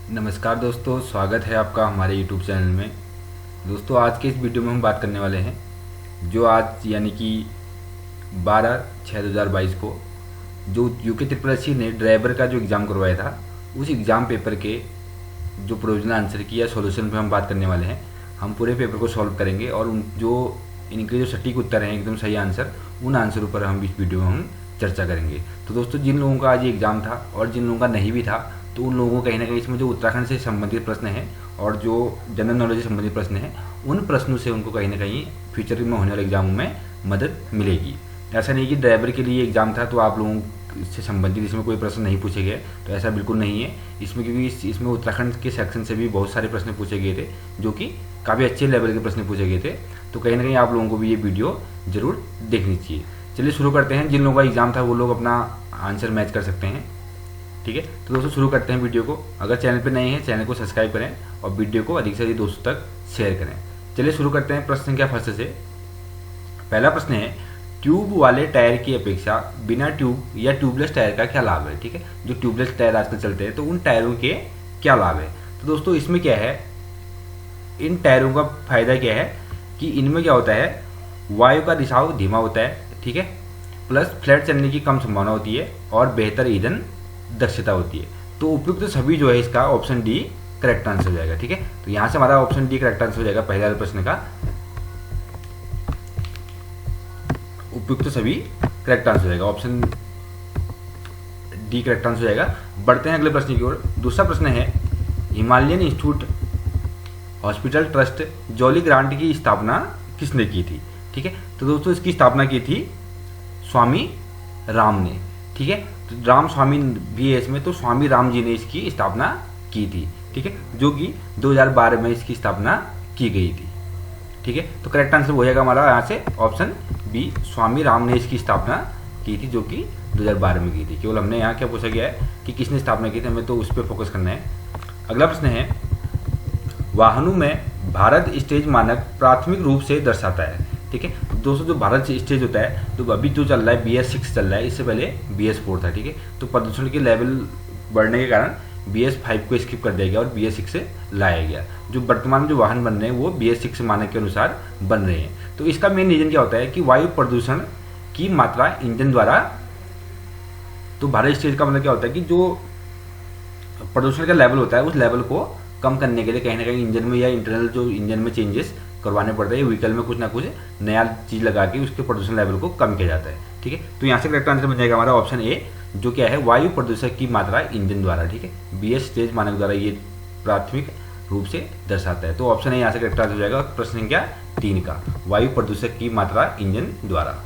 नमस्कार दोस्तों, स्वागत है आपका हमारे YouTube चैनल में। दोस्तों, आज के इस वीडियो में हम बात करने वाले हैं जो आज यानी कि 12/6/2022 को जो यूके ट्रिपल एस सी ने ड्राइवर का जो एग्ज़ाम करवाया था, उस एग्ज़ाम पेपर के जो प्रोविजनल आंसर की या सॉल्यूशन पे हम बात करने वाले हैं। हम पूरे पेपर को सॉल्व करेंगे और उन जो इनके जो सटीक उत्तर हैं, एकदम सही आंसर, उन आंसरों पर हम इस वीडियो में हम चर्चा करेंगे। तो दोस्तों, जिन लोगों का आज ये एग्ज़ाम था और जिन लोगों का नहीं भी था, तो उन लोगों को कहीं ना कहीं इसमें जो उत्तराखंड से संबंधित प्रश्न हैं और जो जनरल नॉलेज से संबंधित प्रश्न हैं, उन प्रश्नों से उनको कहीं ना कहीं फ्यूचर में होने वाले एग्जामों में मदद मिलेगी। ऐसा नहीं कि ड्राइवर के लिए एग्ज़ाम था तो आप लोगों से संबंधित इसमें कोई प्रश्न नहीं पूछे गए, तो ऐसा बिल्कुल नहीं है इसमें, क्योंकि इसमें उत्तराखंड के सेक्शन से भी बहुत सारे प्रश्न पूछे गए थे जो कि काफ़ी अच्छे लेवल के प्रश्न पूछे गए थे। तो कहीं ना कहीं आप लोगों को भी ये वीडियो ज़रूर देखनी चाहिए। चलिए शुरू करते हैं। जिन लोगों का एग्ज़ाम था वो लोग अपना आंसर मैच कर सकते हैं। ठीक है, तो दोस्तों शुरू करते हैं वीडियो को। अगर चैनल पर नए हैं, चैनल को सब्सक्राइब करें और वीडियो को अधिक से अधिक दोस्तों तक शेयर करें। चलिए शुरू करते हैं प्रश्न संख्या फर्स्ट से। पहला प्रश्न है, ट्यूब वाले टायर की अपेक्षा बिना ट्यूब या ट्यूबलेस टायर का क्या लाभ है। ठीक है, जो ट्यूबलेस टायर आजकल चलते हैं तो उन टायरों के क्या लाभ है। तो दोस्तों इसमें क्या है, इन टायरों का फायदा क्या है कि इनमें क्या होता है, वायु का रिसाव धीमा होता है। ठीक है, प्लस फ्लैट चलने की कम संभावना होती है और बेहतर ईंधन दक्षता होती है। तो उपयुक्त सभी जो है इसका ऑप्शन डी करेक्ट आंसर हो जाएगा। ठीक है, तो यहां से हमारा ऑप्शन डी करेक्ट आंसर हो जाएगा पहले वाले प्रश्न का। उपयुक्त सभी करेक्ट आंसर हो जाएगा, ऑप्शन डी करेक्ट आंसर हो जाएगा। बढ़ते हैं अगले प्रश्न की ओर। दूसरा प्रश्न है, Himalayan institute hospital trust jolly grant की स्थापना किसने की थी। ठीक है, तो दोस्तों इसकी स्थापना की थी स्वामी राम ने। ठीक है, तो राम स्वामी भी है इसमें, तो स्वामी राम जी ने इसकी स्थापना की थी। ठीक है, जो कि 2012 में इसकी स्थापना की गई थी। ठीक है, तो करेक्ट आंसर हो जाएगा हमारा यहाँ से ऑप्शन बी, स्वामी राम ने इसकी स्थापना की थी, जो कि 2012 में की थी। केवल हमने यहाँ क्या पूछा गया है कि किसने स्थापना की थी, हमें तो उस पर फोकस करना है। अगला प्रश्न है, वाहनों में भारत स्टेज मानक प्राथमिक रूप से दर्शाता है। ठीक है, दोस्तों जो भारत स्टेज होता है, तो अभी जो चल रहा है BS6 चल रहा है, इससे पहले BS4 था। ठीक है, तो प्रदूषण के लेवल बढ़ने के कारण BS5 को स्किप कर दिया गया और BS6 से लाया गया। जो वर्तमान में जो वाहन बन रहे हैं वो BS6 मानक के अनुसार बन रहे हैं। तो इसका मेन रीजन क्या होता है कि वायु प्रदूषण की मात्रा इंजन द्वारा, तो भारत स्टेज का मतलब क्या होता है कि जो प्रदूषण का लेवल होता है उस लेवल को कम करने के लिए कहीं ना कहीं इंजन में या इंटरनल जो इंजन में चेंजेस करवाने पड़ते हैं, व्हीकल में कुछ ना कुछ नया चीज लगा के उसके प्रदूषण लेवल को कम किया जाता है। ठीक है, तो यहाँ से करेक्ट आंसर बन जाएगा हमारा ऑप्शन ए, जो क्या है, वायु प्रदूषक की मात्रा इंजन द्वारा। ठीक है, BS स्टेज मानक द्वारा ये प्राथमिक रूप से दर्शाता है। तो ऑप्शन ए यहाँ से करेक्ट आंसर हो जाएगा प्रश्न संख्या 3 का, वायु प्रदूषक की मात्रा इंजन द्वारा।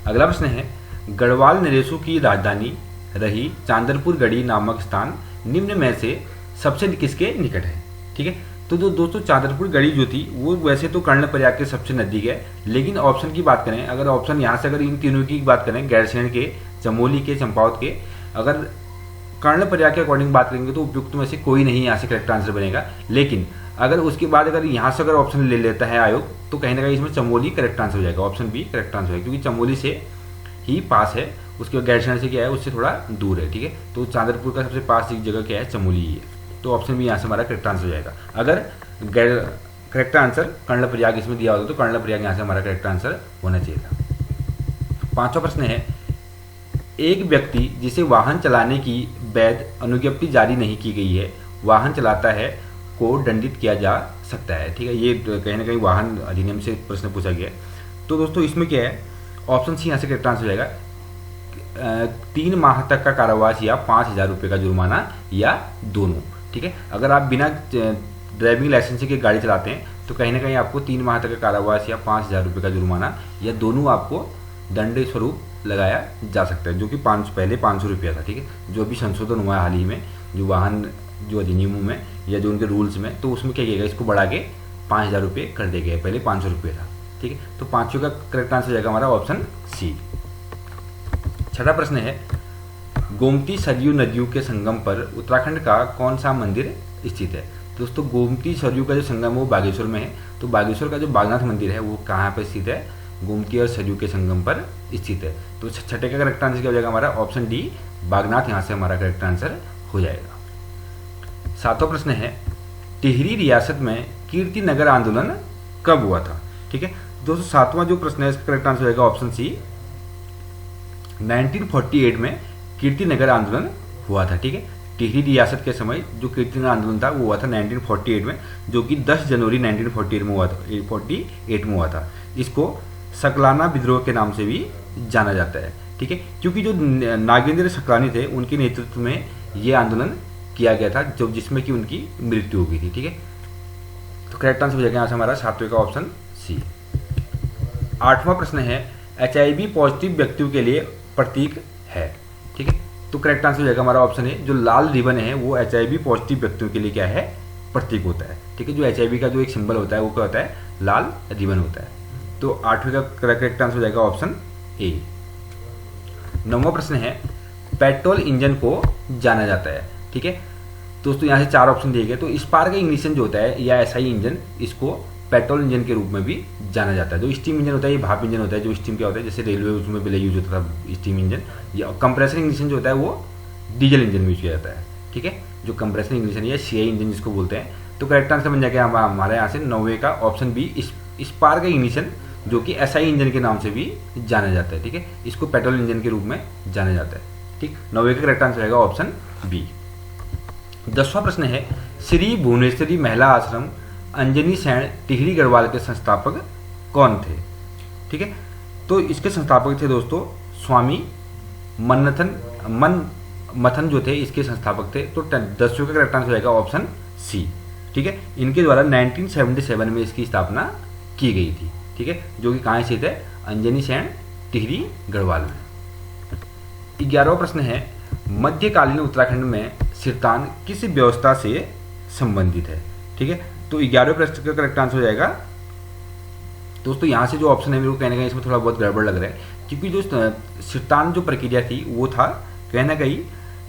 अगला प्रश्न है, गढ़वाल नरेशों की राजधानी रही चांदरपुर गढ़ी नामक स्थान निम्न में से सबसे किसके निकट है। ठीक है, तो जो दोस्तों चांदरपुर गढ़ी जो थी वो वैसे तो कर्णप्रयाग के सबसे नजदीक है, लेकिन ऑप्शन की बात करें, अगर ऑप्शन यहाँ से अगर इन तीनों की बात करें, गैरसैंण के, चमोली के, चंपावत के, अगर कर्णप्रयाग के अकॉर्डिंग बात करेंगे तो उपयुक्त में से कोई नहीं यहाँ से करेक्ट आंसर बनेगा। लेकिन अगर उसके बाद अगर यहाँ से अगर ऑप्शन ले लेता है आयोग, तो कहीं ना कहीं इसमें चमोली करेक्ट आंसर हो जाएगा, ऑप्शन बी करेक्ट आंसर है, क्योंकि चमोली से ही पास है, उसके गैरसैंण से क्या है, उससे थोड़ा दूर है। ठीक है, तो चांदरपुर का सबसे पास एक जगह क्या है, चमोली ही है। तो ऑप्शन बी यहाँ से हमारा करेक्ट आंसर हो जाएगा। अगर करेक्ट आंसर कर्णप्रयाग इसमें दिया होता तो कर्णप्रयाग यहाँ से हमारा करेक्ट आंसर होना चाहिए था। पांचवा प्रश्न है, एक व्यक्ति जिसे वाहन चलाने की वैध अनुज्ञप्ति जारी नहीं की गई है, वाहन चलाता है, को दंडित किया जा सकता है। ठीक है, ये कहीं ना कहीं वाहन अधिनियम से प्रश्न पूछा गया है। तो दोस्तों इसमें क्या है, ऑप्शन सी यहाँ से करेक्ट आंसर हो जाएगा, 3 माह तक का कारावास या 5,000 रुपये का जुर्माना या दोनों। ठीक है, अगर आप बिना ड्राइविंग लाइसेंस के गाड़ी चलाते हैं तो कहीं ना कहीं आपको 3 माह तक का कारावास या 5,000 रुपये का जुर्माना या दोनों आपको दंड स्वरूप लगाया जा सकता है, जो कि पहले 500 रुपया था। ठीक है, जो अभी संशोधन हुआ है हाल ही में जो वाहन जो अधिनियमों में या जो उनके रूल्स में, तो उसमें क्या किया गया, इसको बढ़ा के 5,000 रुपये कर दिया गया, पहले 500 रुपये था। ठीक है, तो पांचों का करेक्ट आंसर हो जाएगा हमारा ऑप्शन सी। छठा प्रश्न है, गोमती सरयू नदियों के संगम पर उत्तराखंड का कौन सा मंदिर स्थित है। दोस्तों गोमती सरयू का जो संगम है वो बागेश्वर में है, तो बागेश्वर का जो बागनाथ मंदिर है वो कहाँ पर स्थित है, गोमती और सरयू के संगम पर स्थित है। तो छठे का करेक्ट आंसर क्या हो जाएगा हमारा ऑप्शन डी, बागनाथ यहाँ से हमारा करेक्ट आंसर हो जाएगा। 7वां प्रश्न है टिहरी रियासत में कीर्ति नगर आंदोलन कब हुआ था। ठीक है दोस्तों, 7वां जो प्रश्न है इसका करेक्ट आंसर होगा ऑप्शन सी, 1948 में कीर्ति नगर आंदोलन हुआ था। ठीक है, टिहरी रियासत के समय जो कीर्ति नगर आंदोलन था वो हुआ था 1948 में, जो कि 10 जनवरी 1948 में हुआ था, 48 में हुआ था। इसको सकलाना विद्रोह के नाम से भी जाना जाता है। ठीक है, क्योंकि जो नागेंद्र सकलानी थे उनके नेतृत्व में ये आंदोलन किया गया था, जो जिसमें कि उनकी मृत्यु हो गई थी। ठीक है, तो करेक्ट आंसर हो जाएगा यहाँ से हमारा 7वें का ऑप्शन सी। 8वां प्रश्न है HIV पॉजिटिव व्यक्तियों के लिए प्रतीक है। ठीक है, तो करेक्ट आंसर हो जाएगा हमारा ऑप्शन है, जो लाल रिबन है वो HIV पॉजिटिव व्यक्तियों के लिए क्या है, प्रतीक होता है। ठीक है, जो HIV का जो एक सिंबल होता है वो क्या होता है, लाल रिबन होता है। तो 8वें का करेक्ट आंसर हो जाएगा ऑप्शन ए। 9वां प्रश्न है पेट्रोल इंजन को जाना जाता है। ठीक है दोस्तों, यहाँ से 4 ऑप्शन दिए गए। तो स्पार्क इंग्निशन जो होता है या SI इंजन, इसको पेट्रोल इंजन के रूप में भी जाना जाता है। जो स्टीम इंजन होता है ये भाप इंजन होता है, जो स्टीम क्या होता है, जैसे रेलवे उसमें पहले यूज होता था स्टीम इंजन, या कंप्रेसर इंग्निशन जो होता है वो डीजल इंजन में यूज किया जाता है। ठीक है, जो कंप्रेसर इंग्निशन या CI इंजन जिसको बोलते हैं। तो करेक्ट आंसर बन जाएगा हमारे यहाँ से 9वें का ऑप्शन बी, स्पार्क इंग्निशन, जो कि SI इंजन के नाम से भी जाना जाता है। ठीक है, इसको पेट्रोल इंजन के रूप में जाना जाता है। ठीक, 9वें का करेक्ट आंसर रहेगा ऑप्शन बी। 10वां प्रश्न है श्री भुवनेश्वरी महिला आश्रम अंजनी सैन टिहरी गढ़वाल के संस्थापक कौन थे। ठीक है, तो इसके संस्थापक थे दोस्तों स्वामी मनमथन जो थे, इसके संस्थापक थे। तो 10वें का करेक्ट आंसर हो जाएगा ऑप्शन सी। ठीक है, इनके द्वारा 1977 में इसकी स्थापना की गई थी। ठीक है, जो कि कहाँ स्थित है, अंजनी सैन टिहरी गढ़वाल में। 11वां प्रश्न है मध्यकालीन उत्तराखंड में सिरतान किस व्यवस्था से संबंधित है। ठीक है, तो 11वें प्रश्न का करेक्ट आंसर हो जाएगा दोस्तों, यहाँ से जो ऑप्शन है मेरे को कहने का इसमें थोड़ा बहुत गड़बड़ लग रहा है, क्योंकि जो सिरतान जो प्रक्रिया थी वो था कहना कहीं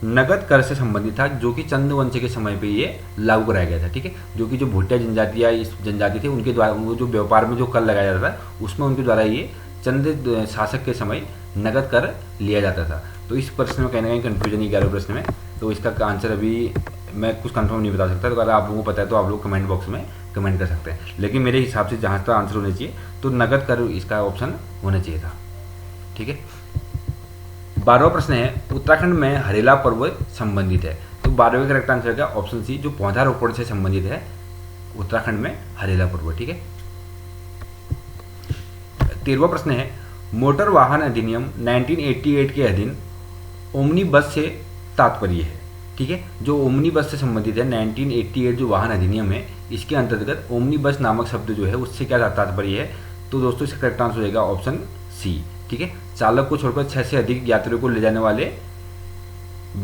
नगद कर से संबंधित था, जो कि चंद्रवंश के समय पे ये लागू कराया गया था। ठीक है, जो कि जो भोटिया जनजाति या इस जनजाति थे उनके द्वारा वो जो व्यापार में जो कर लगाया जाता था उसमें उनके द्वारा ये चंद्र शासक के समय नगद कर लिया जाता था। तो इस प्रश्न में कहने का कन्फ्यूजन 11वें प्रश्न में, तो इसका आंसर अभी मैं कुछ कंफर्म नहीं बता सकता। तो अगर आप लोगों को पता है तो आप लोग कमेंट बॉक्स में कमेंट कर सकते हैं, लेकिन मेरे हिसाब से जहाँ तक आंसर होना चाहिए तो नगद कर इसका ऑप्शन होना चाहिए था। ठीक है, 12वां प्रश्न है उत्तराखंड में हरेला पर्व संबंधित है। तो 12वें का करेक्ट आंसर है ऑप्शन सी, जो पौधारोपण से संबंधित है उत्तराखंड में हरेला पर्व। ठीक है, 13वां प्रश्न है मोटर वाहन अधिनियम 1988 के अधीन ओमनी बस से तात्पर्य है। ठीक है, जो ओमनी बस से संबंधित है 1988 जो वाहन अधिनियम है, इसके अंतर्गत ओमनी बस नामक शब्द जो है उससे क्या तात्पर्य है। तो दोस्तों इसका करेक्ट आंसर हो जाएगा ऑप्शन सी। ठीक है, चालक को छोड़कर 6 से अधिक यात्रियों को ले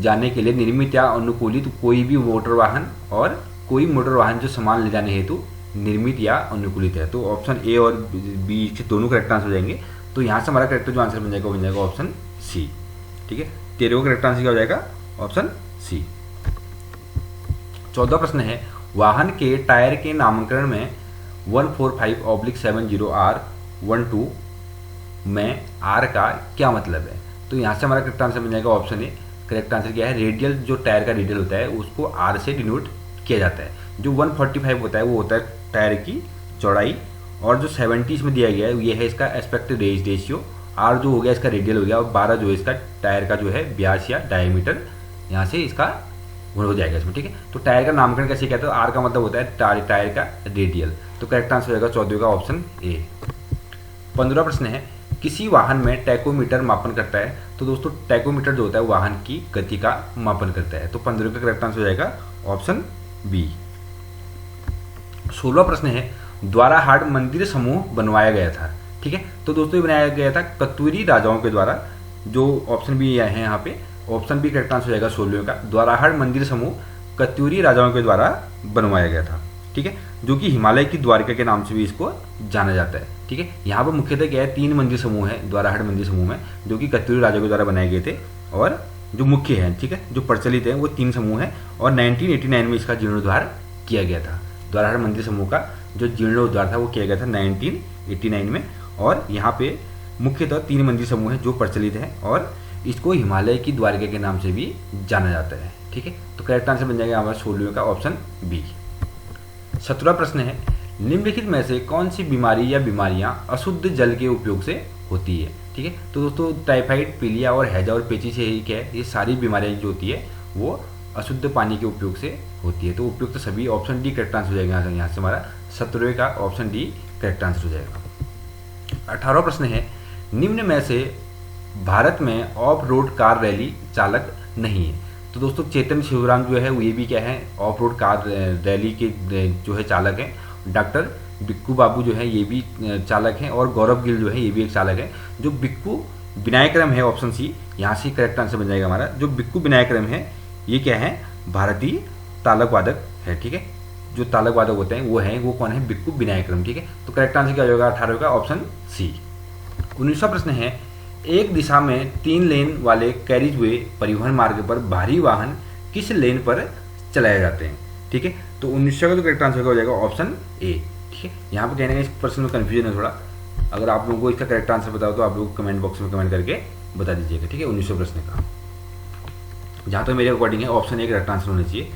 जाने के लिए निर्मित या अनुकूलित कोई भी मोटर वाहन और कोई मोटर वाहन जो सामान ले जाने हेतु निर्मित या अनुकूलित है। तो ऑप्शन ए और बी के दोनों करेक्ट आंसर हो जाएंगे। तो यहाँ से हमारा करेक्ट जो आंसर बन जाएगा ऑप्शन सी। ठीक है, 13वां करेक्ट आंसर क्या हो जाएगा ऑप्शन सी। 14वां प्रश्न है वाहन के टायर के नामकरण में 145/70R12 में R का क्या मतलब है। तो यहाँ से हमारा करेक्ट आंसर बन जाएगा ऑप्शन ए। करेक्ट आंसर क्या है, रेडियल जो टायर का रेडियल होता है उसको R से डिनोट किया जाता है। जो 145 होता है वो होता है टायर की चौड़ाई, और जो 70 इसमें दिया गया है ये है इसका एस्पेक्ट रेशियो। R जो हो गया इसका रेडियल हो गया, और 12 जो है इसका टायर का जो है व्यास या डायमीटर, यहाँ से इसका हो जाएगा इसमें। ठीक है, तो टायर का नामकरण कैसे कहते हैं, R का मतलब होता है टायर का रेडियल। तो करेक्ट आंसर होगा 14 का ऑप्शन ए। 15वां प्रश्न है किसी वाहन में टैकोमीटर मापन करता है। तो दोस्तों टैकोमीटर जो होता है वाहन की गति का मापन करता है। तो 15 का करेक्ट आंसर हो जाएगा ऑप्शन बी। 16वां प्रश्न है द्वाराहाट मंदिर समूह बनवाया गया था। ठीक है, तो दोस्तों ये बनाया गया था कत्यूरी राजाओं के द्वारा। जो ऑप्शन बी है यहाँ पे, ऑप्शन बी करेक्ट आंसर हो जाएगा 16वें का। द्वाराहाट मंदिर समूह कत्यूरी राजाओं के द्वारा बनवाया गया था। ठीक है, जो कि हिमालय की द्वारिका के नाम से भी इसको जाना जाता है। ठीक है, यहाँ पर मुख्यतः क्या है 3 मंदिर समूह है द्वाराहाट मंदिर समूह में, जो कि कत्यूरी राजाओं के द्वारा बनाए गए थे, और जो मुख्य हैं, ठीक है, जो प्रचलित है वो 3 समूह है। और 1989 में इसका जीर्णोद्धार किया गया था। द्वाराहाट मंदिर समूह का जो जीर्णोद्धार था वो किया गया था 1989 में। और यहाँ पे मुख्यतः 3 मंदिर समूह है जो प्रचलित है, और इसको हिमालय की द्वारिका के नाम से भी जाना जाता है। ठीक है, तो करेक्ट आंसर बन जाएगा हमारा 16वें का ऑप्शन बी। 17वां प्रश्न है, निम्नलिखित में से कौन सी बीमारी या बीमारियां अशुद्ध जल के उपयोग से होती है। ठीक है, तो दोस्तों टाइफाइड, पीलिया और हैजा और पेचिश से ही क्या है, ये सारी बीमारियां जो होती है वो अशुद्ध पानी के उपयोग से होती है। तो उपयोग तो सभी ऑप्शन डी करेक्ट आंसर हो जाएगा यहाँ से हमारा 17वें का ऑप्शन डी करेक्ट आंसर हो जाएगा। 18वां प्रश्न है, निम्न में से भारत में ऑफ रोड कार रैली चालक नहीं है। तो दोस्तों चेतन शिवराम जो है वो ये भी क्या है, ऑफ रोड कार रैली के जो है चालक हैं। डॉक्टर बिक्कू बाबू जो है ये भी चालक हैं, और गौरव गिल जो है ये भी एक चालक है। जो बिक्कू विनायकरम है ऑप्शन सी, यहाँ से करेक्ट आंसर बन जाएगा हमारा। जो बिक्कू विनायकरम है ये क्या है, भारतीय तालक वादक है। ठीक है, जो तालक वादक होते हैं वो कौन है, बिक्कू विनायकरम। ठीक है, तो करेक्ट आंसर क्या हो जाएगा 18 का ऑप्शन सी। 19वां प्रश्न है, एक दिशा में 3 लेन वाले कैरिज वे परिवहन मार्ग पर भारी वाहन किस लेन पर चलाए जाते हैं। ठीक है, तो 19वां का जो करेक्ट आंसर हो जाएगा ऑप्शन ए। ठीक है, यहाँ पर कहने का इस प्रश्न में कन्फ्यूजन है थोड़ा, अगर आप लोगों को इसका करेक्ट आंसर बताओ तो आप लोग कमेंट बॉक्स में कमेंट करके बता दीजिएगा। ठीक है, 19वें प्रश्न का जहाँ तक मेरे अकॉर्डिंग है ऑप्शन ए करेक्ट आंसर होना चाहिए।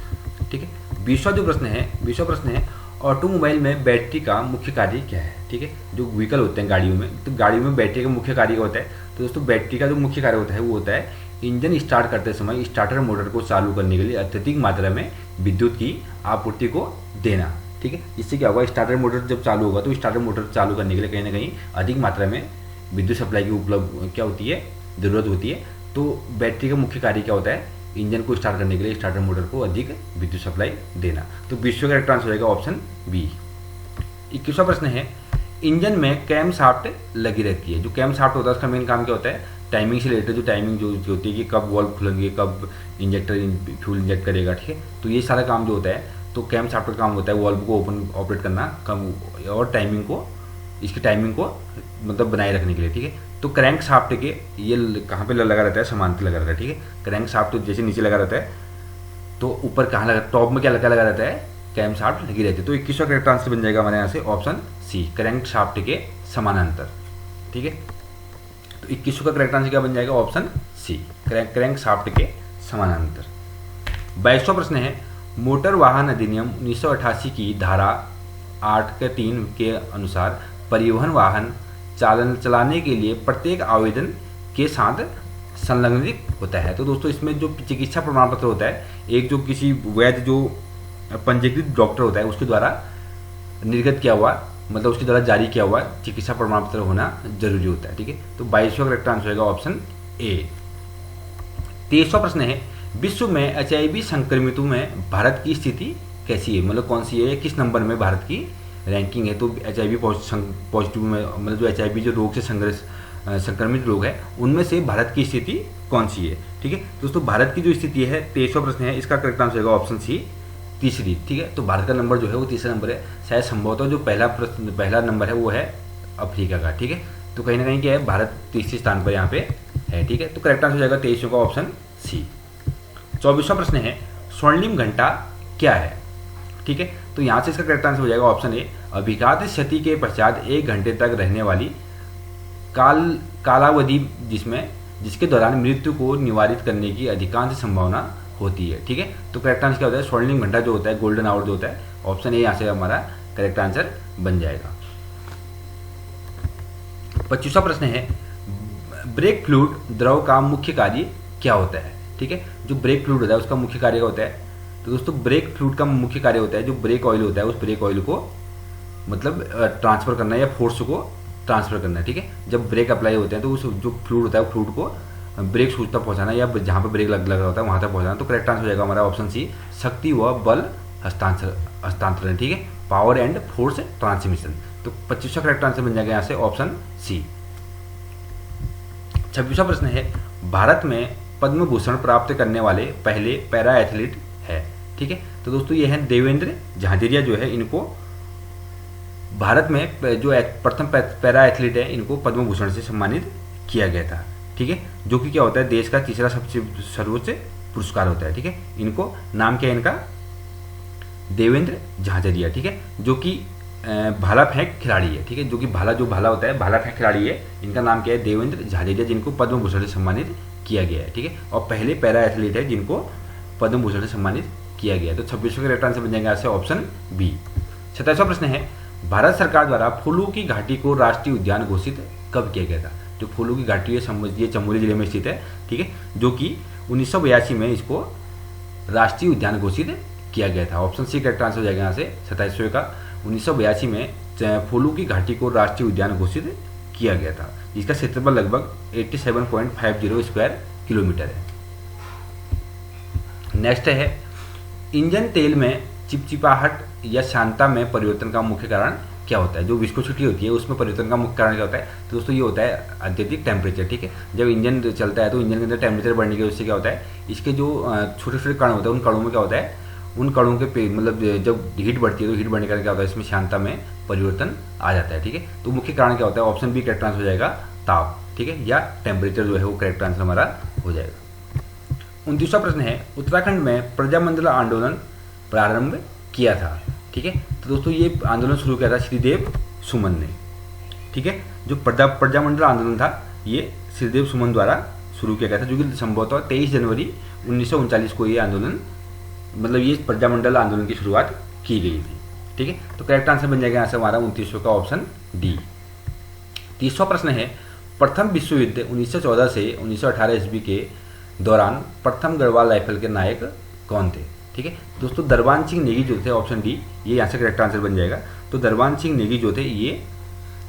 ठीक है, 20वां जो प्रश्न है, 20वां प्रश्न है, ऑटोमोबाइल में बैटरी का मुख्य कार्य क्या है। ठीक है, जो व्हीकल होते हैं गाड़ियों में, तो गाड़ियों में बैटरी का मुख्य कार्य क्या होता है। तो दोस्तों बैटरी का जो मुख्य कार्य होता है वो होता है इंजन स्टार्ट करते समय स्टार्टर मोटर को चालू करने के लिए अत्यधिक मात्रा में विद्युत की आपूर्ति को देना। ठीक है, इससे क्या होगा, स्टार्टर मोटर जब चालू होगा तो स्टार्टर मोटर चालू करने के लिए कहीं ना कहीं अधिक मात्रा में विद्युत सप्लाई की उपलब्ध क्या होती है, ज़रूरत होती है। तो बैटरी का मुख्य कार्य क्या होता है, इंजन को स्टार्ट करने के लिए स्टार्टर मोटर को अधिक विद्युत सप्लाई देना। तो 20वें का करेक्ट आंसर हो जाएगा ऑप्शन बी। 21वां प्रश्न है, इंजन में कैम शाफ्ट लगी रहती है। जो कैम शाफ्ट होता है उसका मेन काम क्या होता है, टाइमिंग से रिलेटेड जो टाइमिंग जो होती है कि कब वॉल्व खुलेंगे, कब इंजेक्टर फ्यूल इंजेक्ट करेगा। ठीक है, तो ये सारा काम जो होता है, तो कैम शाफ्ट का काम होता है वॉल्व को ओपन ऑपरेट करना कम और टाइमिंग को, इसकी टाइमिंग को मतलब बनाए रखने के लिए। ठीक है, तो क्रैंक शाफ्ट के ये कहाँ पे लगा रहता है, समांतर लगा रहता है। ठीक है, क्रैंक शाफ्ट तो जैसे नीचे लगा रहता है तो ऊपर कहाँ लगा, टॉप में क्या लगा रहता है, कैम शाफ्ट लगी रहती है। तो 21वां करेक्ट आंसर बन जाएगा हमारे यहाँ से ऑप्शन सी, क्रैंक शाफ्ट के समानांतर। ठीक है, तो 21वां का करेक्ट आंसर क्या बन जाएगा ऑप्शन सी, क्रैंक शाफ्ट के समानांतर। 22वां प्रश्न है, मोटर वाहन अधिनियम 1988 की धारा 8(3) के अनुसार परिवहन वाहन चलाने के लिए प्रत्येक आवेदन के साथ संलग्नित होता है। तो दोस्तों इसमें जो चिकित्सा प्रमाण पत्र होता है, एक जो किसी वैध जो पंजीकृत डॉक्टर होता है उसके द्वारा निर्गत किया हुआ, मतलब उसके द्वारा जारी किया हुआ चिकित्सा प्रमाण पत्र होना जरूरी होता है। ठीक है, तो 22वां करेक्ट आंसर होगा ऑप्शन ए। 23वां प्रश्न है, विश्व में HIV संक्रमितों में भारत की स्थिति कैसी है, मतलब कौन सी है, किस नंबर में भारत की रैंकिंग है। तो HIV पॉजिटिव में, मतलब जो HIV जो रोग से संक्रमित लोग हैं उनमें से भारत की स्थिति कौन सी है। ठीक है, दोस्तों भारत की जो स्थिति है, 23वां प्रश्न है, इसका करेक्ट आंसर होगा ऑप्शन सी, तीसरी। ठीक है, तो भारत का नंबर जो है वो तीसरा नंबर है। शायद संभवतः जो पहला नंबर है वो है अफ्रीका का। ठीक है, तो कहीं ना कहीं क्या है, भारत तीसरे स्थान पर यहाँ पे है। ठीक है, तो करेक्ट आंसर हो जाएगा 23वां का ऑप्शन सी। 24वां प्रश्न है, स्वर्णिम घंटा क्या है। ठीक है, तो यहाँ से इसका करेक्ट आंसर हो जाएगा ऑप्शन ए, अभिघात क्षति के पश्चात 1 घंटे तक रहने वाली कालावधि जिसके दौरान मृत्यु को निवारित करने की अधिकांश संभावना होती है। ठीक है, तो करेक्ट आंसर क्या होता है, स्वर्णिम घंटा जो होता है, गोल्डन आवर जो होता है, ऑप्शन ए यहाँ से हमारा करेक्ट आंसर बन जाएगा। 25वां प्रश्न है, ब्रेक फ्लूइड द्रव का मुख्य कार्य क्या होता है। ठीक है, जो ब्रेक फ्लूइड होता है उसका मुख्य कार्य क्या होता है। तो दोस्तों ब्रेक फ्लूइड का मुख्य कार्य होता है, जो ब्रेक ऑयल होता है उस ब्रेक ऑयल को मतलब ट्रांसफर करना या फोर्स को ट्रांसफर करना है। ठीक है, जब ब्रेक अप्लाई होते हैं तो उस जो फ्लूइड होता है वो फ्लूइड को ब्रेक शूज तक पहुंचाना या जहाँ पर ब्रेक लगा होता है वहाँ तक पहुंचाना। तो करेक्ट आंसर हो जाएगा हमारा ऑप्शन सी, शक्ति व बल हस्तांतरण। ठीक है, पावर एंड फोर्स ट्रांसमिशन। तो 25वां करेक्ट आंसर बन जाएगा यहाँ से ऑप्शन सी। 26वां प्रश्न है, भारत में पद्म भूषण प्राप्त करने वाले पहले पैरा एथलीट है। ठीक है, तो दोस्तों ये है देवेंद्र झाझरिया जो है, इनको भारत में जो प्रथम पैरा एथलीट है इनको पद्म भूषण से सम्मानित किया गया था। ठीक है, जो कि क्या होता है, देश का तीसरा सबसे सर्वोच्च पुरस्कार होता है। ठीक है, इनको नाम क्या है इनका, देवेंद्र झाझरिया। ठीक है, जो कि भाला फेंक खिलाड़ी है। ठीक है, जो कि भाला होता है, भाला फेंक खिलाड़ी है, इनका नाम क्या है, देवेंद्र झाझरिया, जिनको पद्म भूषण से सम्मानित किया गया है। ठीक है, और पहले पैरा एथलीट है जिनको पद्म भूषण से सम्मानित किया गया। तो 26वां करेक्ट आंसर बन जाएगा यहाँ से ऑप्शन बी। 27वां प्रश्न है, भारत सरकार द्वारा फूलों की घाटी को राष्ट्रीय उद्यान घोषित कब किया गया था? जो फूलों की घाटी है ये चमोली जिले में स्थित है, ठीक है, जो कि 1982 में इसको राष्ट्रीय उद्यान घोषित किया गया था। ऑप्शन सी करेक्ट आंसर हो जाएगा यहाँ से 27वें का। 1982 में फूलों की घाटी को राष्ट्रीय उद्यान घोषित किया गया था। इसका क्षेत्रफल लगभग 87.50 स्क्वायर किलोमीटर है। नेक्स्ट है, इंजन तेल में चिपचिपाहट या शांता में परिवर्तन का मुख्य कारण क्या होता है? जो विस्कोसिटी होती है उसमें परिवर्तन का मुख्य कारण क्या होता है? तो दोस्तों ये होता है अत्यधिक टेम्परेचर, ठीक है। जब इंजन चलता है तो इंजन के अंदर टेम्परेचर बढ़ने की वजह से क्या होता है, इसके जो छोटे छोटे कण होते हैं उन कणों में क्या होता है, उन कणों के मतलब जब हीट बढ़ती है तो हीट बढ़ने का क्या होता है, इसमें शांता में परिवर्तन आ जाता है, ठीक है। तो मुख्य कारण क्या होता है? ऑप्शन बी करेक्ट आंसर हो जाएगा ताप, ठीक है, या टेम्परेचर जो है वो करेक्ट आंसर हमारा हो जाएगा। 29वां प्रश्न है, उत्तराखंड में प्रजामंडल आंदोलन प्रारंभ किया था, ठीक है। तो दोस्तों ये आंदोलन शुरू किया था श्रीदेव सुमन ने, ठीक है। जो प्रजामंडल आंदोलन था ये श्रीदेव सुमन द्वारा शुरू किया गया था, जो कि संभवतः 23 जनवरी 1939 को ये आंदोलन मतलब ये प्रजामंडल आंदोलन की शुरुआत की गई थी, ठीक है। तो करेक्ट आंसर बन जाएगा यहाँ से हमारा 29वां का ऑप्शन डी। 30वां प्रश्न है, प्रथम विश्व युद्ध 1914 से 1918 ईस्वी के दौरान प्रथम गढ़वाल राइफल के नायक कौन थे? ठीक है दोस्तों, दरबान सिंह नेगी जो थे, ऑप्शन डी ये यहाँ से करेक्ट आंसर बन जाएगा। तो दरबान सिंह नेगी जो थे ये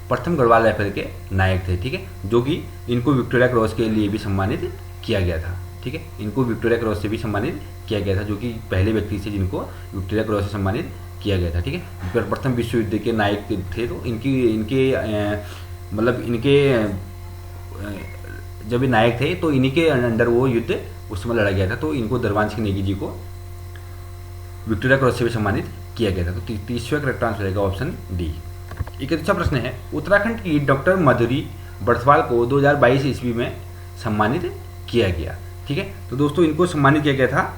प्रथम गढ़वाल राइफल के नायक थे, ठीक है, जो कि इनको विक्टोरिया क्रॉस के लिए भी सम्मानित किया गया था, ठीक है। इनको विक्टोरिया क्रॉस से भी सम्मानित किया गया था, जो कि पहले व्यक्ति से जिनको विक्टोरिया क्रॉस से सम्मानित किया गया था, ठीक है। प्रथम विश्व युद्ध के नायक थे, तो जब ये नायक थे तो इन्हीं के अंडर वो युद्ध उस समय लड़ा गया था, तो इनको दरबान सिंह नेगी जी को विक्टोरिया क्रॉस से भी सम्मानित किया गया था। तो 30वां करेक्ट आंसर रहेगा ऑप्शन डी। 31वां प्रश्न है, उत्तराखंड की डॉक्टर माधुरी बड़थवाल को 2022 ईस्वी में सम्मानित किया गया, ठीक है। तो दोस्तों इनको सम्मानित किया गया था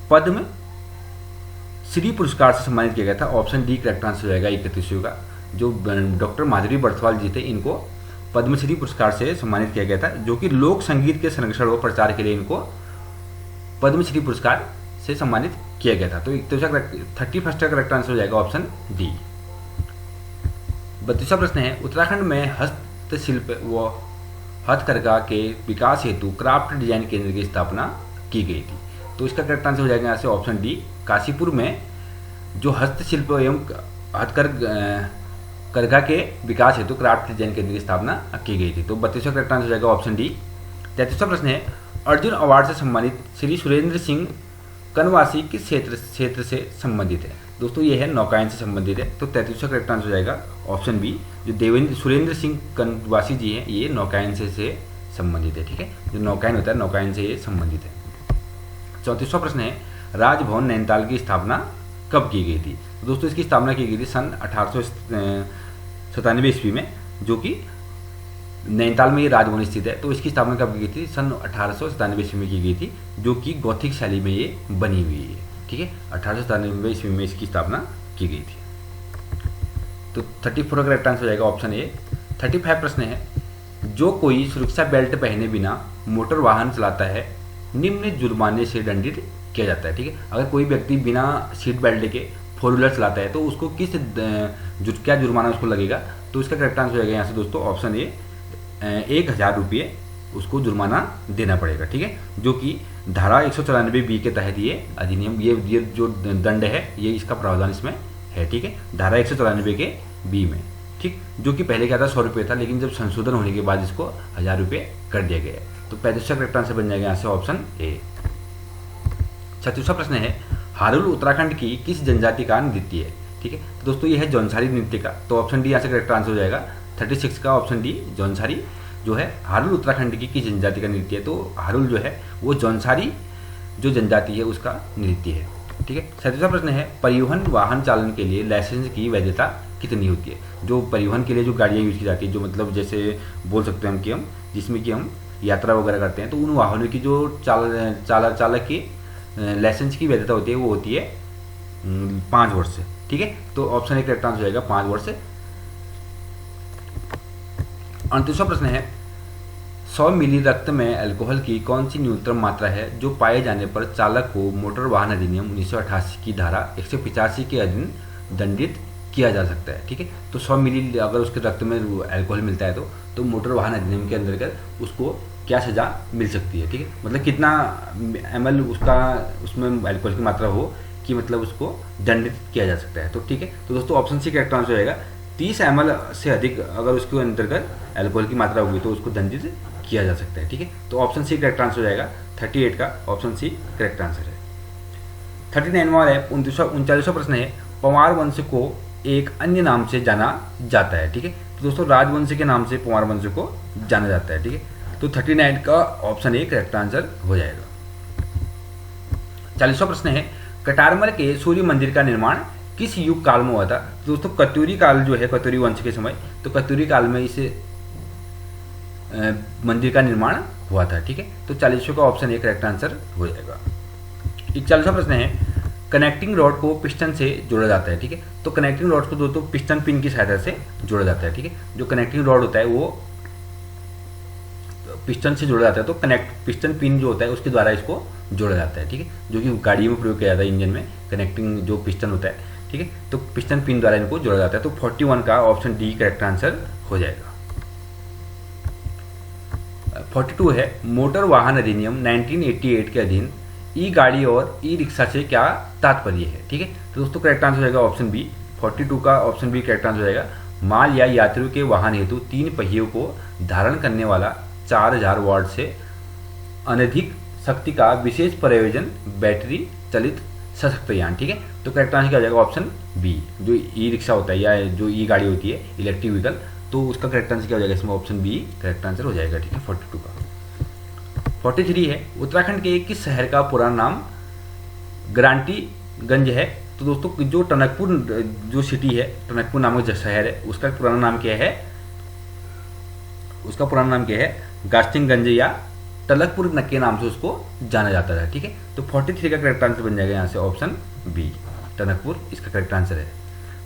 पद्म श्री पुरस्कार से सम्मानित किया गया था। ऑप्शन डी करेक्ट आंसर हो जाएगा 31वें का। जो डॉक्टर माधुरी बड़थवाल जी थे इनको पद्मश्री पुरस्कार से सम्मानित किया गया था, जो कि लोक संगीत के संरक्षण और प्रचार के लिए इनको पद्मश्री पुरस्कार से सम्मानित किया गया था। तो 31वां करेक्ट आंसर हो जाएगा ऑप्शन डी। 32वां प्रश्न है, उत्तराखंड में हस्तशिल्प व हथकरघा के विकास हेतु क्राफ्ट डिजाइन केंद्र की स्थापना की गई थी। तो इसका करेक्ट आंसर हो जाएगा यहाँ से ऑप्शन डी। काशीपुर में जो हस्तशिल्प एवं हथकरघा के विकास हेतु क्राफ्ट डिजाइन केंद्र की स्थापना की गई थी। तो 32वां करेक्ट आंसर हो जाएगा ऑप्शन डी। 33वां प्रश्न है, अर्जुन अवार्ड से सम्मानित श्री सुरेंद्र सिंह कनवासी किस क्षेत्र से संबंधित है? दोस्तों ये है नौकायन से संबंधित है। तो 33वां करेक्ट आंसर हो जाएगा ऑप्शन बी। जो सुरेंद्र सिंह कनवासी जी हैं ये नौकायन से संबंधित है, ठीक है। जो नौकायन होता है नौकायन से ये संबंधित है। 34वां प्रश्न है, राजभवन नैनीताल की स्थापना कब की गई थी? तो दोस्तों इसकी स्थापना की गई थी सन 1897 ईस्वी में, जो कि नैनीताल में ये राजभवन स्थित है। तो इसकी स्थापना कब की गई थी? सन 1897 ईस्वी में की गई थी, जो कि गौथिक शैली में ये बनी हुई है, ठीक है। 1897 ईस्वी में इसकी स्थापना की गई थी। तो 34 करेक्ट आंसर हो जाएगा ऑप्शन ए। 35 प्रश्न है, जो कोई सुरक्षा बेल्ट पहने बिना मोटर वाहन चलाता है निम्न जुर्माने से दंडित किया जाता है, ठीक है। अगर कोई व्यक्ति बिना सीट बेल्ट के 4 व्हीलर चलाता है तो उसको क्या जुर्माना उसको लगेगा? तो इसका करेक्ट आंसर हो जाएगा यहाँ से दोस्तों ऑप्शन ए, 1000 रुपये उसको जुर्माना देना पड़ेगा, ठीक है। जो कि धारा 194 बी के तहत ये अधिनियम ये जो दंड है ये इसका प्रावधान इसमें है, ठीक है। धारा 194 के बी में, ठीक, जो कि पहले क्या था 100 रुपये था, लेकिन जब संशोधन होने के बाद इसको 1000 रुपये कर दिया गया। तो 35वां करेक्ट आंसर बन जाएगा यहाँ से ऑप्शन ए। 36वां प्रश्न है, हारुल उत्तराखंड की किस जनजाति का नृत्य है? ठीक है तो दोस्तों ये है जौनसारी नृत्य का। तो ऑप्शन डी यहाँ से करेक्ट आंसर हो जाएगा 36 का ऑप्शन डी। जौनसारी जो है हारुल उत्तराखंड की किस जनजाति का नृत्य है? तो हारुल जो है वो जौनसारी जो जनजाति है उसका नृत्य है, ठीक है। 37वां प्रश्न है, परिवहन वाहन चालन के लिए लाइसेंस की वैधता कितनी होती है? जो परिवहन के लिए जो गाड़ियाँ यूज की जाती है, जो मतलब जैसे बोल सकते हैं कि हम जिसमें कि हम यात्रा वगैरह करते हैं, तो उन वाहनों की जो चालक की लाइसेंस की वैधता होती है वो होती है 5 वर्ष से, ठीक है। तो ऑप्शन ए करेक्ट आंसर हो जाएगा 5 वर्ष से। 38वां प्रश्न है, 100 मिली रक्त में अल्कोहल की कौन सी न्यूनतम मात्रा है जो पाए जाने पर चालक को मोटर वाहन अधिनियम 1988 की धारा 185 के अधीन दंडित किया जा सकता है। ठीक है, तो 100 मिली अगर उसके रक्त में अल्कोहल मिलता है तो मोटर वाहन अधिनियम के अंतर्गत उसको क्या सज़ा मिल सकती है। ठीक है, मतलब कितना ml उसका उसमें अल्कोहल की मात्रा हो कि मतलब उसको दंडित किया जा सकता है। तो ठीक है, तो दोस्तों ऑप्शन सी करेक्ट आंसर होएगा 30 ml से अधिक अगर उसके अंतर्गत अल्कोहल की मात्रा होगी तो उसको दंडित किया जा सकता है। ठीक है, तो ऑप्शन सी करेक्ट आंसर हो जाएगा 38 का ऑप्शन सी करेक्ट आंसर है। 39वां है 39वां प्रश्न है पंवार वंश को एक अन्य नाम से जाना जाता है। ठीक है, तो दोस्तों राजवंश के नाम से पंवार वंश को जाना जाता है। ठीक है, तो 39 का ऑप्शन ए करेक्ट आंसर हो जाएगा। 40वां प्रश्न है कटारमल के सूर्य मंदिर का निर्माण किस युग काल में हुआ था। दोस्तों कत्यूरी काल जो है, कत्यूरी वंश के समय, तो कत्यूरी काल में इस मंदिर का निर्माण हुआ था। ठीक है, तो 40वां का ऑप्शन ए करेक्ट आंसर हो जाएगा। 41वां प्रश्न है कनेक्टिंग रॉड को पिस्टन से जोड़ा जाता है। ठीक है, तो कनेक्टिंग रॉड को दोस्तों पिस्टन पिन की सहायता से जोड़ा जाता है। ठीक है, जो कनेक्टिंग रॉड होता है वो पिस्टन से जोड़ा जाता है, तो पिस्टन पिन जो होता है उसके द्वारा इसको जोड़ा जाता है। ठीक है, जो कि गाड़ी में प्रयोग किया जाता है, इंजन में कनेक्टिंग जो पिस्टन होता है। ठीक है, तो पिस्टन पिन द्वारा इनको जोड़ा जाता है। तो 41 का ऑप्शन डी करेक्ट आंसर हो जाएगा। 42 है मोटर वाहन अधिनियम 1988 के अधीन ई गाड़ी और ई रिक्शा से क्या तात्पर्य है। ठीक है, तो दोस्तों करेक्ट आंसर हो जाएगा ऑप्शन बी। 42 का ऑप्शन बी करेक्ट आंसर हो जाएगा। माल या यात्रियों के वाहन हेतु 3 पहियों को धारण करने वाला 4000 वाट से अनधिक शक्ति का विशेष प्रयोजन बैटरी चलित सशक्त यान। ठीक है, तो करेक्ट आंसर क्या हो जाएगा ऑप्शन बी। जो ई रिक्शा होता है या जो ई गाड़ी होती है इलेक्ट्रिक व्हीकल, तो उसका करेक्ट आंसर क्या हो जाएगा इसमें ऑप्शन बी करेक्ट आंसर हो जाएगा। ठीक है, 42 का। 43 है उत्तराखंड के किस शहर का पुराना नाम ग्रांटीगंज है। तो दोस्तों जो टनकपुर जो सिटी है, टनकपुर नामक जो शहर है, उसका पुराना नाम क्या है, उसका पुराना नाम क्या है गास्टिंगगंज या टलकपुर के नाम से उसको जाना जाता है। ठीक है, तो 43 का करेक्ट आंसर बन जाएगा यहाँ से ऑप्शन बी, टनकपुर इसका करेक्ट आंसर है।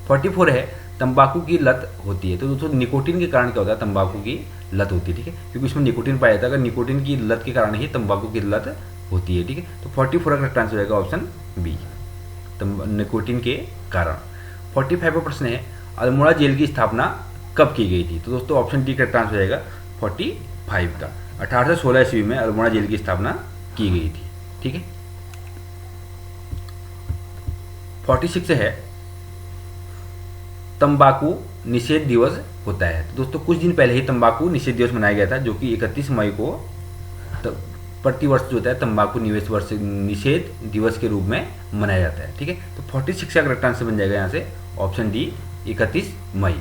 44 है तंबाकू की लत होती है। तो दोस्तों निकोटीन के कारण क्या होता है, तंबाकू की लत होती है। ठीक है, क्योंकि इसमें निकोटीन पाया जाता है, अगर निकोटीन की लत के कारण ही तंबाकू की लत होती है। ठीक है, तो 44 का करेक्ट आंसर हो जाएगा ऑप्शन बी, निकोटीन के कारण। 45वां प्रश्न है अल्मोड़ा जेल की स्थापना कब की गई थी। तो दोस्तों ऑप्शन डी करेक्ट आंसर हो जाएगा 45 का। 1816 ईस्वी में अल्मोड़ा जेल की स्थापना की गई थी। ठीक है, 46 है तंबाकू निषेध दिवस होता है। तो दोस्तों कुछ दिन पहले ही तंबाकू निषेध दिवस मनाया गया था, जो कि 31 मई को प्रतिवर्ष जो होता है तंबाकू निषेध दिवस के रूप में मनाया जाता है। ठीक है, तो 46 का करेक्ट आंसर बन जाएगा यहाँ से ऑप्शन डी 31 मई।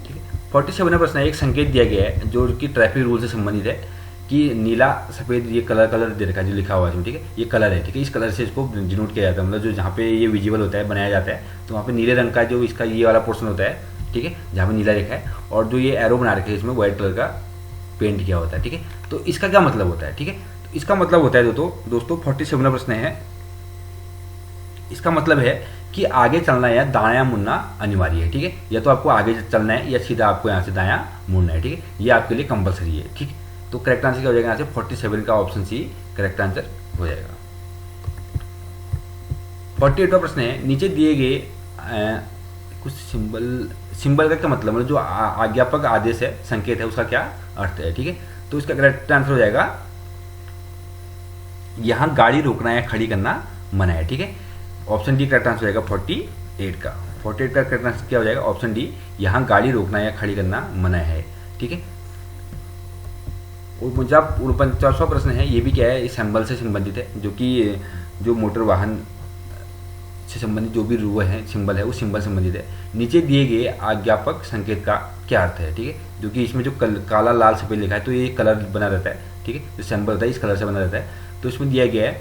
ठीक है, 47वां प्रश्न है एक संकेत दिया गया है जो कि ट्रैफिक रूल से संबंधित है कि नीला सफ़ेद ये कलर दे रखा है जो लिखा हुआ है। ठीक है, ये कलर है। ठीक है, इस कलर से इसको डिनोट किया जाता है, मतलब जो जहाँ पे ये विजिबल होता है बनाया जाता है, तो वहाँ पे नीले रंग का जो इसका ये वाला पोर्शन होता है। ठीक है, जहाँ पे नीला लिखा है और जो ये एरो बना रखे है इसमें व्हाइट कलर का पेंट किया होता है। ठीक है, तो इसका क्या मतलब होता है। ठीक है, तो इसका मतलब होता है दोस्तों 47वां प्रश्न है, इसका मतलब है कि आगे चलना या दायां मुड़ना अनिवार्य है। ठीक है, या तो आपको आगे चलना है या सीधा आपको यहाँ से दायां मुड़ना है। ठीक है, ये आपके लिए कंपलसरी है। ठीक है, तो करेक्ट आंसर क्या हो जाएगा यहाँ से 47 का ऑप्शन सी करेक्ट आंसर हो जाएगा। 48वां प्रश्न है नीचे दिए गए कुछ सिंबल का क्या मतलब है, जो आज्ञापक आदेश है संकेत है उसका क्या अर्थ है। ठीक है, तो इसका करेक्ट आंसर हो जाएगा यहाँ गाड़ी रोकना या खड़ी करना मना है। ठीक है, ऑप्शन डी करेक्ट आंसर हो जाएगा 48 का। 48 का करेक्ट आंसर क्या हो जाएगा ऑप्शन डी, यहाँ गाड़ी रोकना या खड़ी करना मना है। ठीक है, और 49वां प्रश्न है ये भी क्या है, इस सिंबल से संबंधित है, जो कि जो मोटर वाहन से संबंधित जो भी रूल है सिंबल है उस सिंबल से संबंधित है। नीचे दिए गए आज्ञापक संकेत का क्या अर्थ है। ठीक है, जो कि इसमें जो काला लाल सफ़ेद लिखा है तो ये कलर बना रहता है। ठीक है, जो सिंबल रहता है इस कलर से बना रहता है, तो इसमें दिया गया है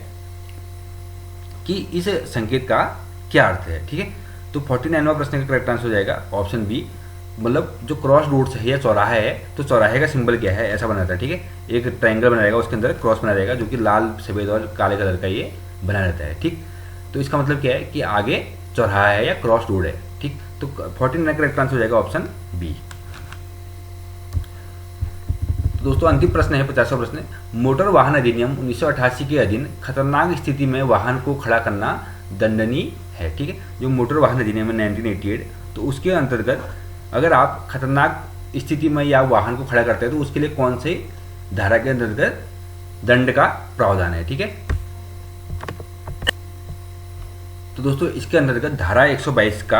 कि इस संकेत का क्या अर्थ है। ठीक है, तो 49वां प्रश्न का करेक्ट आंसर हो जाएगा ऑप्शन बी, मतलब जो क्रॉस रोड है या चौराहा है तो चौराहे का सिंबल क्या है ऐसा बना रहता है। ठीक है, एक ट्रायंगल बना रहेगा उसके अंदर क्रॉस बना रहेगा जो कि लाल सफ़ेद और काले कलर का ये बना रहता है। ठीक, तो इसका मतलब क्या है कि आगे चौराहा है या क्रॉस रोड है। ठीक, तो 49 का करेक्ट आंसर हो जाएगा ऑप्शन बी। दोस्तों अंतिम प्रश्न है 50वां प्रश्न। मोटर वाहन अधिनियम 1988 के अधीन खतरनाक स्थिति में वाहन को खड़ा करना दंडनीय है। ठीक है, जो मोटर वाहन अधिनियम है 1988, तो उसके अंतर्गत अगर आप खतरनाक स्थिति में या वाहन को खड़ा करते हैं तो उसके लिए कौन से धारा के अंतर्गत दंड का प्रावधान है। ठीक है, तो दोस्तों इसके अंतर्गत धारा 122 के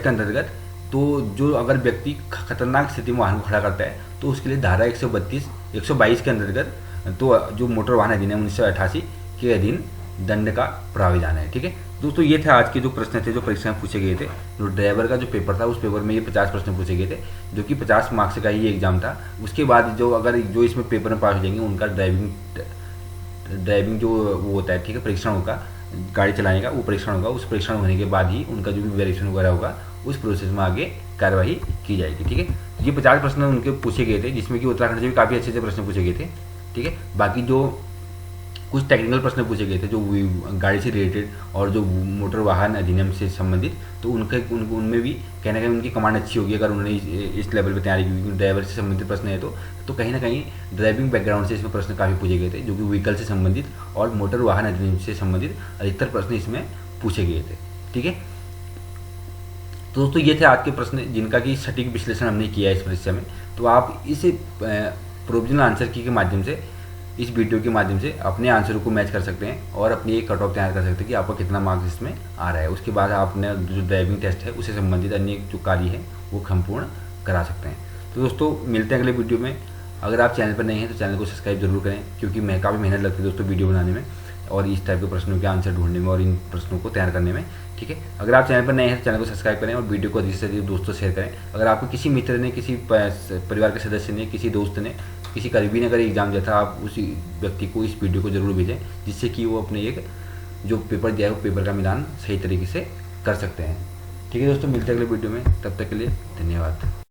अंतर्गत, तो जो अगर व्यक्ति खतरनाक स्थिति में वाहन को खड़ा करता है तो उसके लिए धारा 122 के अंतर्गत, तो जो मोटर वाहन अधिनियम 1988 के अधीन दंड का प्राविधान है। ठीक है दोस्तों, ये थे आज के जो प्रश्न थे जो परीक्षा में पूछे गए थे। जो ड्राइवर का जो पेपर था उस पेपर में ये 50 प्रश्न पूछे गए थे, जो कि 50 मार्क्स का ही एग्जाम था। उसके बाद जो इसमें पेपर में पास हो जाएंगे उनका ड्राइविंग जो वो होता है, ठीक है, परीक्षण होगा, गाड़ी चलाने का वो परीक्षण होगा। उस परीक्षण होने के बाद ही उनका जो भी वेरिफिकेशन वगैरह होगा उस प्रोसेस में आगे कार्रवाई की जाएगी। ठीक है, ये 50 प्रश्न उनके पूछे गए थे, जिसमें कि उत्तराखंड से भी काफ़ी अच्छे प्रश्न पूछे गए थे। ठीक है, बाकी जो कुछ टेक्निकल प्रश्न पूछे गए थे जो गाड़ी से रिलेटेड और जो मोटर वाहन अधिनियम से संबंधित, तो उनमें भी कहीं ना कहीं उनकी कमांड अच्छी होगी अगर उन्होंने इस लेवल पे तैयारी की, क्योंकि ड्राइवर से संबंधित प्रश्न है तो कहीं ना कहीं ड्राइविंग बैकग्राउंड से इसमें प्रश्न काफ़ी पूछे गए थे, जो कि व्हीकल से संबंधित और मोटर वाहन अधिनियम से संबंधित अधिकतर प्रश्न इसमें पूछे गए थे। ठीक है, तो दोस्तों ये थे आज के प्रश्न जिनका कि सटीक विश्लेषण हमने किया है इस परीक्षा में। तो आप इस प्रोविजनल आंसर की के माध्यम से, इस वीडियो के माध्यम से अपने आंसरों को मैच कर सकते हैं और अपनी एक कट ऑफ तैयार कर सकते हैं कि आपका कितना मार्क्स इसमें आ रहा है। उसके बाद आपने जो ड्राइविंग टेस्ट है उससे संबंधित अन्य जो कार्य है वो संपूर्ण करा सकते हैं। तो दोस्तों मिलते हैं अगले वीडियो में। अगर आप चैनल पर नए हैं तो चैनल को सब्सक्राइब जरूर करें, क्योंकि मैं काफ़ी मेहनत लगती है दोस्तों वीडियो बनाने में और इस टाइप के प्रश्नों के आंसर ढूंढने में और इन प्रश्नों को तैयार करने में। ठीक है, अगर आप चैनल पर नए हैं तो चैनल को सब्सक्राइब करें और वीडियो को अधिक से अधिक दोस्तों शेयर करें। अगर आपको किसी मित्र ने, किसी परिवार के सदस्य ने, किसी दोस्त ने, किसी करीबी ने अगर एग्जाम दिया था, आप उसी व्यक्ति को इस वीडियो को जरूर भेजें, जिससे कि वो अपने एक जो पेपर दिया है वो पेपर का मिलान सही तरीके से कर सकते हैं। ठीक है दोस्तों, मिलते हैं अगले वीडियो में, तब तक के लिए धन्यवाद।